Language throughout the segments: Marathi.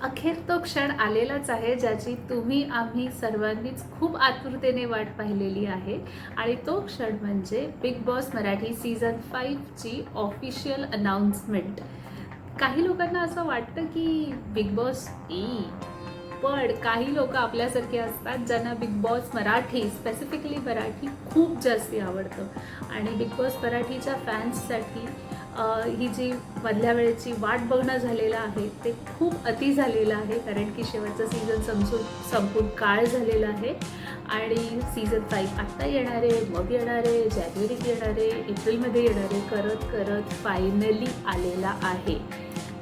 अखेर तो क्षण आलेलाच आहे ज्याची तुम्ही आम्ही सर्वांनीच खूप आतुरतेने वाट पाहिलेली आहे आणि तो क्षण म्हणजे बिग बॉस मराठी सीझन 5 ची ऑफिशियल अनाउन्समेंट. काही लोकांना असं वाटतं की बिग बॉस पण काही लोक आपल्यासारखे असतात ज्यांना big boss Marathi, specifically Marathi खूप जास्ती आवडतं आणि बिग बॉस मराठीच्या फॅन्ससाठी ही जी मधल्या वेळेची वाट बघणं झालेलं आहे ते खूप अति झालेलं आहे, कारण की शेवटचं सीझन संपून काळ झालेला आहे आणि सीझन 5 आत्ता येणारे, मग येणारे, जानेवारीत येणारे, एप्रिलमध्ये येणारे करत करत फायनली आलेला आहे.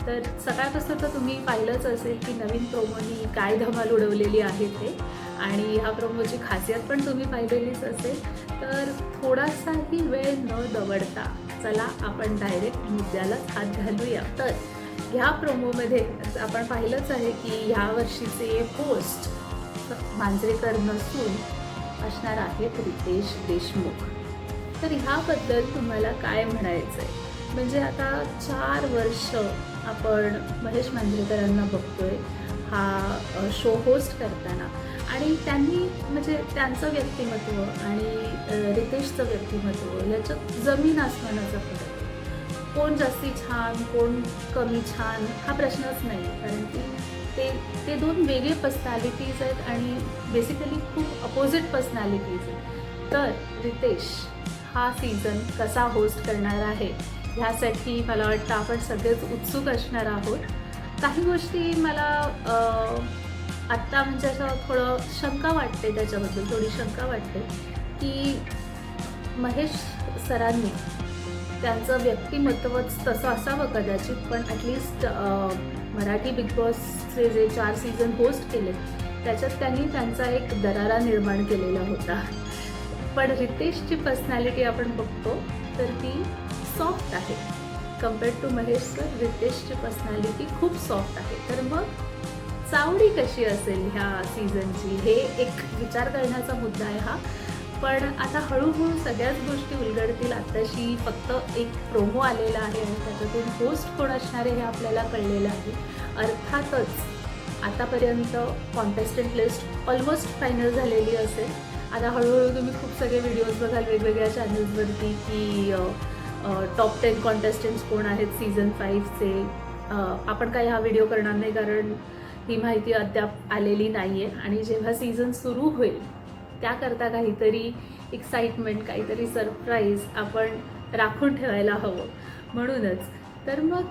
तर सकाळपासून तर तुम्ही पाहिलंच असेल की नवीन प्रोमोनी काय धमाल उडवलेली आहे ते, आणि ह्या प्रोमोची खासियत पण तुम्ही पाहिलेलीच असेल. तर थोडासाही वेळ न दवडता चला आपण डायरेक्ट मुद्द्यालाच हात घालूया. तर ह्या प्रोमोमध्ये आपण पाहिलंच आहे की ह्या वर्षीचे होस्ट मांजरेकर नसून असणार आहेत रितेश देशमुख. तर ह्याबद्दल तुम्हाला काय म्हणायचं आहे? म्हणजे आता 4 वर्ष आपण महेश मांजरेकरांना बघतोय हा शो होस्ट करताना, आणि त्यांनी म्हणजे त्यांचं व्यक्तिमत्व आणि रितेशचं व्यक्तिमत्व याच्यात जमीन आसमानाचा फरक आहे. कोण जास्ती छान, कोण कमी छान हा प्रश्नच नाही, कारण की ते दोन वेगळे पर्सनॅलिटीज आहेत आणि बेसिकली खूप अपोजिट पर्सनॅलिटीज आहेत. तर रितेश हा सीझन कसा होस्ट करणार आहे ह्यासाठी मला वाटतं आपण सगळेच उत्सुक असणार आहोत. काही गोष्टी मला आत्ता म्हणजे असं थोडं शंका वाटते, त्याच्याबद्दल थोडी शंका वाटते की महेश सरांनी त्यांचं व्यक्तिमत्वच तसं असावं कदाचित, पण ॲटलिस्ट मराठी बिग बॉसचे जे 4 सीझन होस्ट केले त्याच्यात त्यांनी त्यांचा एक दरारा निर्माण केलेला होता. पण रितेशची पर्सनॅलिटी आपण बघतो तर ती सॉफ्ट आहे. कम्पेअर्ड टू महेश सर, रितेशची पर्सनॅलिटी खूप सॉफ्ट आहे. तर मग चावडी कशी असेल ह्या सीझनची, हे एक विचार करण्याचा मुद्दा आहे हा. पण आता हळूहळू सगळ्याच गोष्टी उलगडतील. आत्ताशी फक्त एक प्रोमो आलेला आहे आणि त्याच्यातून होस्ट कोण असणारे हे आपल्याला कळलेलं आहे. अर्थातच आतापर्यंत कॉन्टेस्टंट लिस्ट ऑलमोस्ट फायनल झालेली असेल. आता हळूहळू तुम्ही खूप सगळे व्हिडिओज बघाल वेगवेगळ्या चॅनल्सवरती की टॉप 10 कॉन्टेस्टंट्स कोण आहेत सीझन 5चे. आपण काही हा व्हिडिओ करणार नाही कारण ही माहिती अद्याप आलेली नाही आहे, आणि जेव्हा सीझन सुरू होईल त्याकरता काहीतरी एक्साइटमेंट, काहीतरी सरप्राईज आपण राखून ठेवायला हवं. म्हणूनच तर मग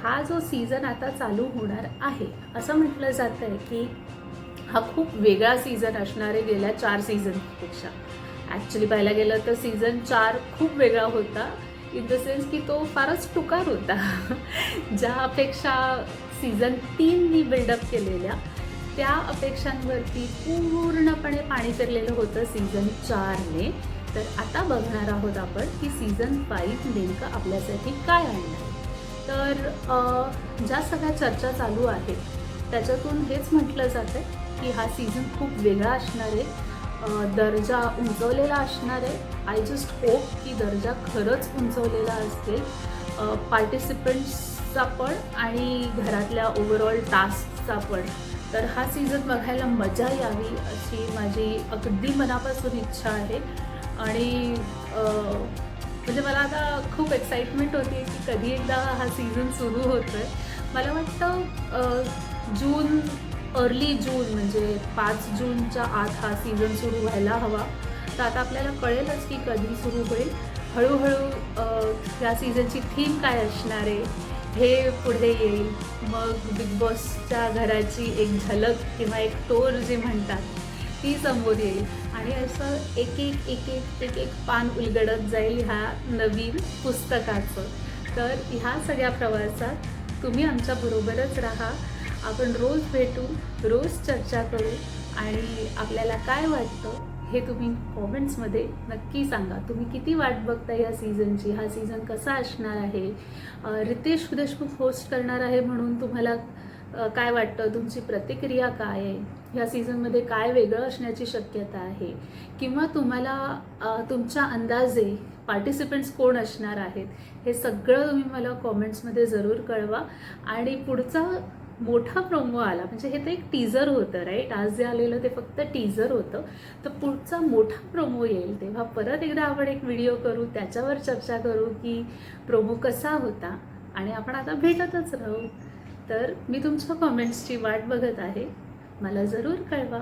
हा जो सीझन आता चालू होणार आहे असं म्हटलं जातं आहे की हा खूप वेगळा सीझन असणार आहे गेल्या 4 सीझनपेक्षा. ॲक्च्युली पाहायला गेलं तर सीझन 4 खूप वेगळा होता, इन द सेन्स की तो फारच टुकार होता. ज्या अपेक्षा सीझन 3नी बिल्डअप केलेल्या त्या अपेक्षांवरती पूर्णपणे पाणी फिरलेलं होतं सीझन 4ने. तर आता बघणार आहोत आपण की सीझन 5 नेमकं आपल्यासाठी काय आणणार आहे. तर ज्या सगळ्या चर्चा चालू आहेत त्याच्यातून हेच म्हटलं जातं की हा सीझन खूप वेगळा असणार आहे, दर्जा उंचवलेला असणार आहे. आय जस्ट होप की दर्जा खरंच उंचवलेला असेल, पार्टिसिपंट्सचा पण आणि घरातल्या ओव्हरऑल टास्कचा पण. तर हा सीझन बघायला मजा यावी अशी माझी अगदी मनापासून इच्छा आहे. आणि म्हणजे मला आता खूप एक्साइटमेंट होती की कधी एकदा हा सीझन सुरू होतो आहे. मला वाटतं जून, अर्ली जून म्हणजे 5 जूनच्या आत हा सीझन सुरू व्हायला हवा. तर आता आपल्याला कळेलच की कधी सुरू होईल. हळूहळू या सीझनची थीम काय असणार आहे हे पुढे येईल. मग बिग बॉसच्या घराची एक झलक किंवा एक टोर जी म्हणतात ती समोर येईल, आणि असं एक एक एक एक एक एक पान उलगडत जाईल ह्या नवीन पुस्तकाचं. तर ह्या सगळ्या प्रवासात तुम्ही आमच्याबरोबरच राहा. आपण रोज भेटू, रोज चर्चा करू, आणि आपल्याला काय वाटतं हे तुम्ही कॉमेंट्समध्ये नक्की सांगा. तुम्ही किती वाट बघता या सीझनची, हा सीझन कसा असणार आहे, रितेश देशमुख होस्ट करणार आहे म्हणून तुम्हाला काय वाटतं, तुमची प्रतिक्रिया काय आहे, ह्या सीझनमध्ये काय वेगळं असण्याची शक्यता आहे, किंवा तुम्हाला तुमच्या अंदाजे पार्टिसिपंट्स कोण असणार आहेत हे सगळं तुम्ही मला कॉमेंट्समध्ये जरूर कळवा. आणि पुढचा मोठा प्रोमो आला, म्हणजे हे तर एक टीजर होतं राईट, आज जे आलेलं ते फक्त टीजर होतं. तर पुढचा मोठा प्रोमो येईल तेव्हा परत एकदा आपण एक व्हिडिओ करू, त्याच्यावर चर्चा करू की प्रोमो कसा होता. आणि आपण आता भेटतच राहू. तर मी तुमच्या कमेंट्सची वाट बघत आहे, मला जरूर कळवा.